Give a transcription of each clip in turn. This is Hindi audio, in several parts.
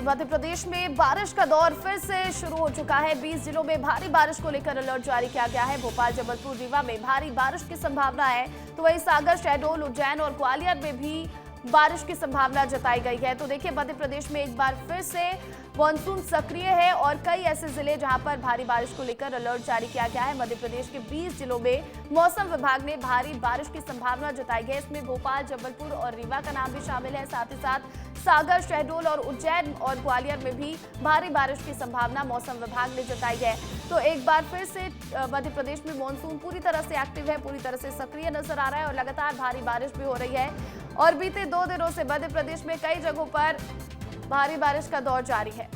मध्य प्रदेश में बारिश का दौर फिर से शुरू हो चुका है। 20 जिलों में भारी बारिश को लेकर अलर्ट जारी किया गया है। भोपाल, जबलपुर, रीवा में भारी बारिश की संभावना है, तो वहीं सागर, शहडोल, उज्जैन और ग्वालियर में भी बारिश की संभावना जताई गई है। तो देखिए, मध्य प्रदेश में एक बार फिर से मानसून सक्रिय है और कई ऐसे जिले जहां पर भारी बारिश को लेकर अलर्ट जारी किया गया है। मध्य प्रदेश के 20 जिलों में मौसम विभाग ने भारी बारिश की संभावना जताई है। इसमें भोपाल, जबलपुर और रीवा का नाम भी शामिल है। साथ ही साथ सागर, शहडोल और उज्जैन और ग्वालियर में भी भारी बारिश की संभावना मौसम विभाग ने जताई है। तो एक बार फिर से मध्य प्रदेश में मानसून पूरी तरह से एक्टिव है, पूरी तरह से सक्रिय नजर आ रहा है और लगातार भारी बारिश भी हो रही है। और बीते 2 दिनों से मध्य प्रदेश में कई जगहों पर भारी बारिश का दौर जारी है।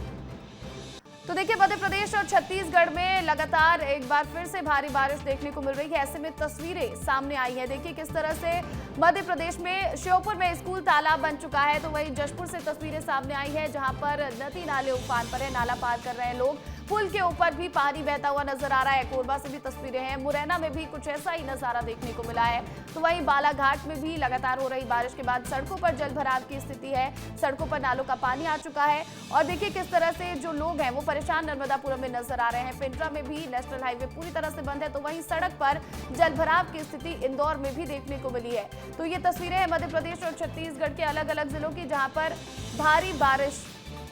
तो देखिए, मध्य प्रदेश और छत्तीसगढ़ में लगातार एक बार फिर से भारी बारिश देखने को मिल रही है। ऐसे में तस्वीरें सामने आई हैं। देखिए किस तरह से मध्य प्रदेश में श्योपुर में स्कूल तालाब बन चुका है, तो वहीं जशपुर से तस्वीरें सामने आई है जहां पर नदी नाले उफान पर है, नाला पार कर रहे हैं लोग। पुल के ऊपर भी पानी बहता हुआ नजर आ रहा है। कोरबा से भी तस्वीरें हैं। मुरैना में भी कुछ ऐसा ही नजारा देखने को मिला है। तो वहीं बालाघाट में भी लगातार हो रही बारिश के बाद सड़कों पर जल भराव की स्थिति है। सड़कों पर नालों का पानी आ चुका है और देखिए किस तरह से जो लोग हैं वो परेशान नर्मदापुरम में नजर आ रहे हैं। पिंडरा में भी नेशनल हाईवे पूरी तरह से बंद है, तो वहीं सड़क पर जल भराव की स्थिति इंदौर में भी देखने को मिली है। तो ये तस्वीरें हैं मध्य प्रदेश और छत्तीसगढ़ के अलग अलग जिलों की, जहां पर भारी बारिश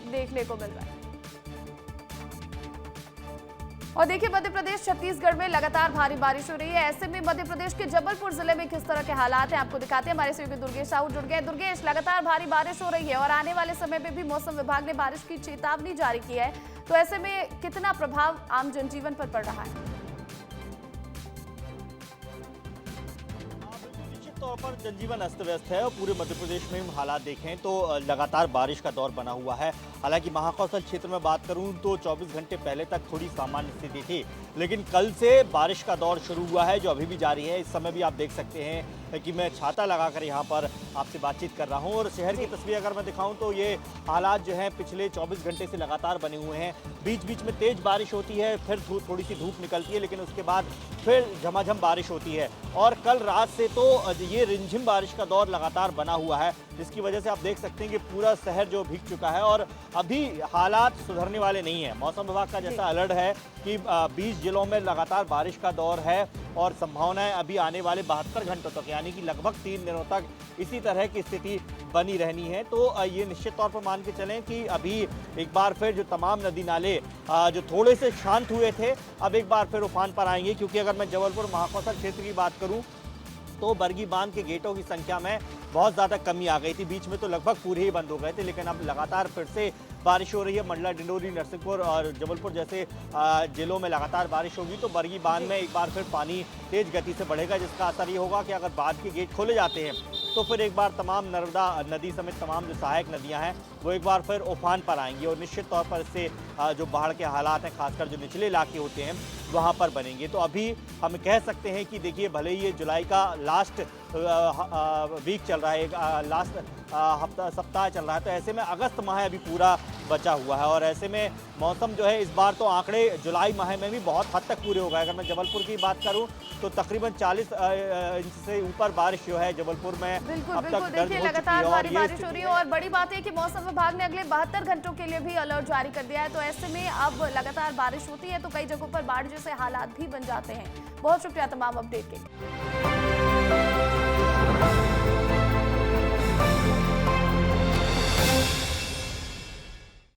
देखने को मिल रहा है। और देखिए, मध्य प्रदेश छत्तीसगढ़ में लगातार भारी बारिश हो रही है। ऐसे में मध्य प्रदेश के जबलपुर जिले में किस तरह के हालात हैं आपको दिखाते हैं। हमारे सहयोगी दुर्गेश साहू जुड़ गए। दुर्गेश, लगातार भारी बारिश हो रही है और आने वाले समय में भी मौसम विभाग ने बारिश की चेतावनी जारी की है, तो ऐसे में कितना प्रभाव आम जनजीवन पर पड़ रहा है? तौर पर जनजीवन अस्त व्यस्त है और पूरे मध्य प्रदेश में हम हालात देखें तो लगातार बारिश का दौर बना हुआ है। हालांकि महाकौशल क्षेत्र में बात करूं तो 24 घंटे पहले तक थोड़ी सामान्य स्थिति थी, लेकिन कल से बारिश का दौर शुरू हुआ है जो अभी भी जारी है। इस समय भी आप देख सकते हैं कि मैं छाता लगाकर यहाँ पर आपसे बातचीत कर रहा हूँ और शहर की तस्वीर अगर मैं दिखाऊं तो ये हालात जो हैं पिछले 24 घंटे से लगातार बने हुए हैं। बीच बीच में तेज बारिश होती है, फिर थोड़ी सी धूप निकलती है, लेकिन उसके बाद फिर झमाझम बारिश होती है। और कल रात से तो ये रिमझिम बारिश का दौर लगातार बना हुआ है, जिसकी वजह से आप देख सकते हैं कि पूरा शहर जो भीग चुका है और अभी हालात सुधरने वाले नहीं है। मौसम विभाग का जैसा अलर्ट है कि 20 जिलों में लगातार बारिश का दौर है और संभावनाएं अभी आने वाले 72 घंटों तक, यानी कि लगभग 3 दिनों तक इसी तरह की स्थिति बनी रहनी है। तो ये निश्चित तौर पर मान के चलें कि अभी एक बार फिर जो तमाम नदी नाले जो थोड़े से शांत हुए थे, अब एक बार फिर उफान पर आएंगे। क्योंकि अगर मैं जबलपुर महाकौशल क्षेत्र की बात करूं तो बरगी बांध के गेटों की संख्या में बहुत ज़्यादा कमी आ गई थी। बीच में तो लगभग पूरे ही बंद हो गए थे, लेकिन अब लगातार फिर से बारिश हो रही है। मंडला, डिंडोरी, नरसिंहपुर और जबलपुर जैसे जिलों में लगातार बारिश होगी तो बरगी बांध में एक बार फिर पानी तेज गति से बढ़ेगा, जिसका असर ये होगा कि अगर बांध के गेट खोले जाते हैं तो फिर एक बार तमाम नर्मदा नदी समेत तमाम जो सहायक नदियां हैं वो एक बार फिर उफान पर आएंगी और निश्चित तौर पर इससे जो बाढ़ के हालात हैं, खासकर जो निचले इलाके होते हैं वहाँ पर बनेंगे। तो अभी हम कह सकते हैं कि देखिए, भले ही ये जुलाई का लास्ट वीक चल रहा है, लास्ट सप्ताह चल रहा है, तो ऐसे में अगस्त माह अभी पूरा बचा हुआ है और ऐसे में मौसम जो है इस बार तो आंकड़े जुलाई माह में भी बहुत हद तक पूरे हो गए। अगर मैं जबलपुर की बात करूं तो तकरीबन 40 इंच से ऊपर बारिश जो है जबलपुर में बिल्कुल अब बिल्कुल तक दर्ज देखिए, हो चुकी लगातार है। भारी बारिश हो रही है और बड़ी बात है कि मौसम विभाग ने अगले 72 घंटों के लिए भी अलर्ट जारी कर दिया है। तो ऐसे में अब लगातार बारिश होती है तो कई जगहों पर बाढ़ जैसे हालात भी बन जाते हैं। बहुत शुक्रिया तमाम अपडेट के लिए।